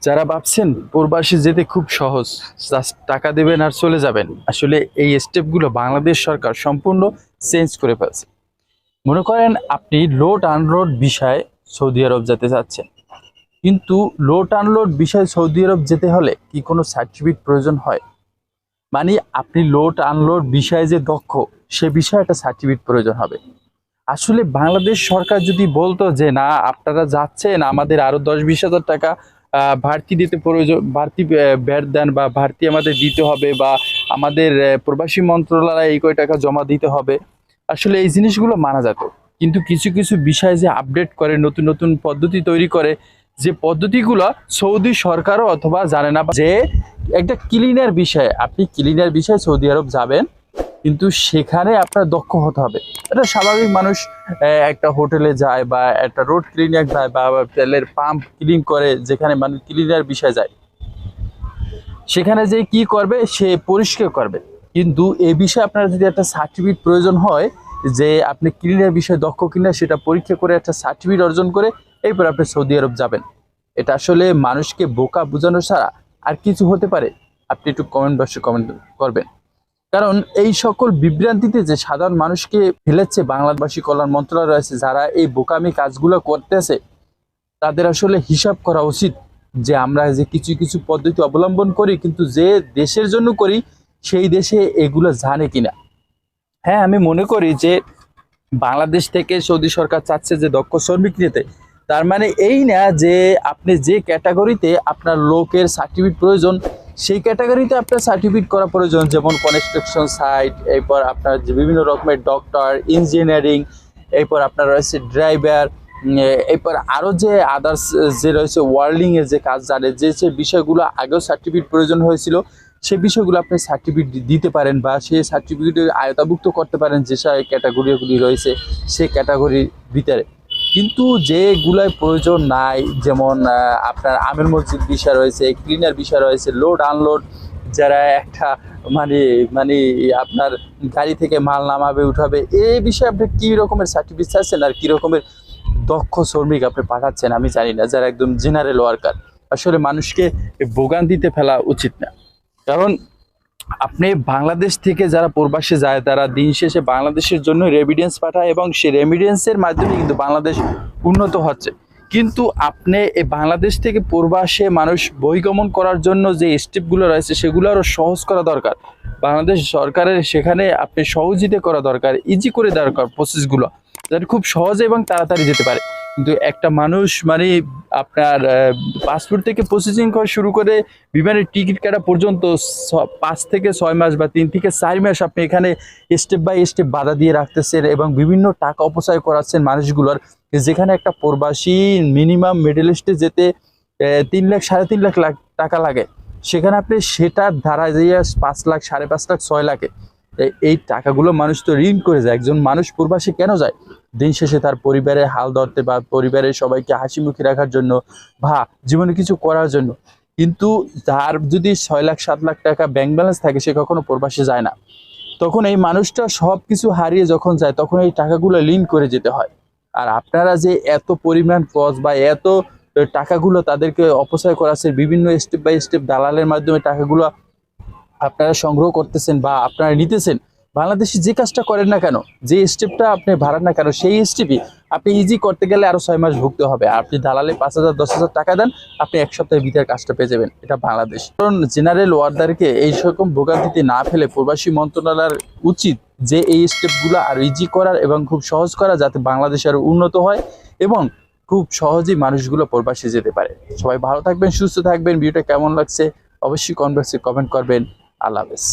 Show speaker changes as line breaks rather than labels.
যারা ভাবছেন প্রবাসী যেতে খুব সহজ, জাস্ট টাকা দেবেন আর চলে যাবেন, আসলে এই স্টেপগুলো বাংলাদেশ সরকার সম্পূর্ণ চেঞ্জ করে ফেলছে। মনে করেন আপনি লোড আনলোড বিষয়ে সৌদি আরব যেতে চাচ্ছেন, কিন্তু লোড আনলোড বিষয়ে সৌদি আরব যেতে হলে কি কোনো সার্টিফিকেট প্রয়োজন হয়? মানে আপনি লোড আনলোড বিষয়ে যে দক্ষ, সে বিষয়ে একটা সার্টিফিকেট প্রয়োজন হবে। আসলে বাংলাদেশ সরকার যদি বলতো যে না, আপনারা যাচ্ছেন, আমাদের আরো 10-20 হাজার টাকা বাড়তি দিতে প্রয়োজন, বাড়তি ব্যাট দেন বা বাড়তি আমাদের দিতে হবে, বা আমাদের প্রবাসী মন্ত্রণালয়ে এই কয় টাকা জমা দিতে হবে, আসলে এই জিনিসগুলো মানা যেত। কিন্তু কিছু কিছু বিষয় যে আপডেট করে, নতুন নতুন পদ্ধতি তৈরি করে, যে পদ্ধতিগুলো সৌদি সরকারও অথবা জানে না, যে একটা ক্লিনার বিষয়, আপনি ক্লিনার বিষয়ে সৌদি আরব যাবেন, কিন্তু সেখানে আপনার দক্ষ হতে হবে। এটা স্বাভাবিক, মানুষ একটা হোটেলে যায় বা একটা রোড ক্লিনিক যায় বা তেলের পাম্প ক্লিন করে, যেখানে মানুষ ক্লিনার বিষয়ে যায়, সেখানে যে কি করবে, সে পরিষ্কার করবে। কিন্তু এই বিষয়ে আপনার যদি একটা সার্টিফিকেট প্রয়োজন হয়, যে আপনি ক্লিনার বিষয়ে দক্ষ কিনা সেটা পরীক্ষা করে একটা সার্টিফিকেট অর্জন করে এরপর আপনি সৌদি আরব যাবেন। এটা আসলে মানুষকে বোকা বোঝানো ছাড়া আর কিছু হতে পারে? আপনি একটু কমেন্ট বক্সে কমেন্ট করবেন। কারণ এই সকল বিভ্রান্তিতে যে সাধারণ মানুষকে ফেলেছে বাংলাদেশী কল্যাণ মন্ত্রণালয় রয়েছে, যারা এই বোকামি কাজগুলো করতেছে, তাদের আসলে হিসাব করা উচিত যে আমরা যে কিছু কিছু পদ্ধতি অবলম্বন করি, কিন্তু যে দেশের জন্য করি সেই দেশে এগুলো জানে কিনা। হ্যাঁ, আমি মনে করি যে বাংলাদেশ থেকে সৌদি সরকার চাচ্ছে যে দক্ষ শ্রমিক নিতে, তার মানে এই না যে আপনি যে ক্যাটাগরিতে আপনার লোকের সার্টিফিকেট প্রয়োজন, সেই ক্যাটাগরিতে আপনার সার্টিফিকেট করা প্রয়োজন। যেমন কনস্ট্রাকশন সাইট, এরপর আপনার যে বিভিন্ন রকমের ডক্টর, ইঞ্জিনিয়ারিং, এরপর আপনার রয়েছে ড্রাইভার, এরপর আরও যে আদার্স যে রয়েছে ওয়ার্ল্ডিংয়ের যে কাজ জানে, যে যে বিষয়গুলো আগেও সার্টিফিকেট প্রয়োজন হয়েছিল, সে বিষয়গুলো আপনি সার্টিফিকেট দিতে পারেন বা সেই সার্টিফিকেটের আয়তাভুক্ত করতে পারেন যে ক্যাটাগরিগুলি রয়েছে সেই ক্যাটাগরির ভিতরে। কিন্তু যেগুলোয় প্রয়োজন নাই, যেমন আপনার আমের মসজিদ বিষয় রয়েছে, ক্লিনার বিষয় রয়েছে, লোড আনলোড, যারা একটা মানে মানে আপনার গাড়ি থেকে মাল নামাবে উঠাবে, এই বিষয়ে আপনি কী রকমের সার্টিফিকেট চাচ্ছেন আর কী রকমের দক্ষ শ্রমিক আপনি পাঠাচ্ছেন আমি জানি না, যারা একদম জেনারেল ওয়ার্কার। আসলে মানুষকে ভোগান্তিতে ফেলা উচিত না। কারণ আপনি বাংলাদেশ থেকে যারা প্রবাসে যায়, তারা দিন শেষে বাংলাদেশের জন্য রেমিটেন্স পাঠায় এবং সেই রেমিটেন্সের মাধ্যমে কিন্তু বাংলাদেশ উন্নত হচ্ছে। কিন্তু আপনি এই বাংলাদেশ থেকে প্রবাসে মানুষ বহিগমন করার জন্য যে স্টেপগুলো রয়েছে, সেগুলো আরও সহজ করা দরকার। বাংলাদেশ সরকারের সেখানে আপনি সহযোগিতা করা দরকার, ইজি করে দরকার প্রসেসগুলো, যাতে খুব সহজে এবং তাড়াতাড়ি যেতে পারে। কিন্তু একটা মানুষ মানে আপনার পাসপোর্ট থেকে প্রসেসিং করা শুরু করে বিমানের টিকিট কাটা পর্যন্ত 5 থেকে 6 মাস বা 3 থেকে 4 মাস আপনি এখানে স্টেপ বাই স্টেপ বাধা দিয়ে রাখতেছেন এবং বিভিন্ন টাকা অপচয় করাচ্ছেন মানুষগুলোর। যেখানে একটা প্রবাসী মিনিমাম মিডল ইস্টে যেতে 3 লাখ 3.5 লাখ টাকা লাগে, সেখানে আপনি সেটার ধারা দিয়ে 5 লাখ 5.5 লাখ 6 লাখে এই টাকাগুলো মানুষ তো ঋণ করে যায়। একজন মানুষ প্রবাসী কেন যায়? দিন শেষে তার পরিবারের হাল ধরতে বা পরিবারের সবাইকে হাসি মুখে রাখার জন্য বা জীবনে কিছু করার জন্য। কিন্তু তার যদি 6 লাখ 7 লাখ টাকা ব্যাংক ব্যালেন্স থাকে, সে কখনো প্রবাসী যায় না। তখন এই মানুষটা সব কিছু হারিয়ে যখন যায়, তখন এই টাকাগুলো ঋণ করে যেতে হয়। আর আপনারা যে এত পরিমাণ কস্ট বা এত টাকাগুলো তাদেরকে অপচয় করাচ্ছে, বিভিন্ন স্টেপ বাই স্টেপ দালালের মাধ্যমে টাকাগুলো আপনারা সংগ্রহ করতেছেন বা আপনারা নিতেছেন, বাংলাদেশে যে কাজটা করেন না কেন, যে স্টেপটা আপনি ভাড়ান না কেন, সেই স্টেপই আপনি ইজি করতে গেলে আরও 6 মাস ভুগতে হবে। আর আপনি দালালে 5,000 10,000 টাকা দেন, আপনি 1 সপ্তাহের ভিতরে কাজটা পেয়ে যাবেন। এটা বাংলাদেশ। কারণ জেনারেল ওয়ার্কারকে এই রকম ভোগান্তিতে না ফেলে প্রবাসী মন্ত্রণালয়ের উচিত যে এই স্টেপগুলো আরও ইজি করার এবং খুব সহজ করা, যাতে বাংলাদেশ আরও উন্নত হয় এবং খুব সহজেই মানুষগুলো প্রবাসী যেতে পারে। সবাই ভালো থাকবেন, সুস্থ থাকবেন। ভিডিওটা কেমন লাগছে অবশ্যই কমেন্ট বক্সে কমেন্ট করবেন। আল্লাহ হাফেজ।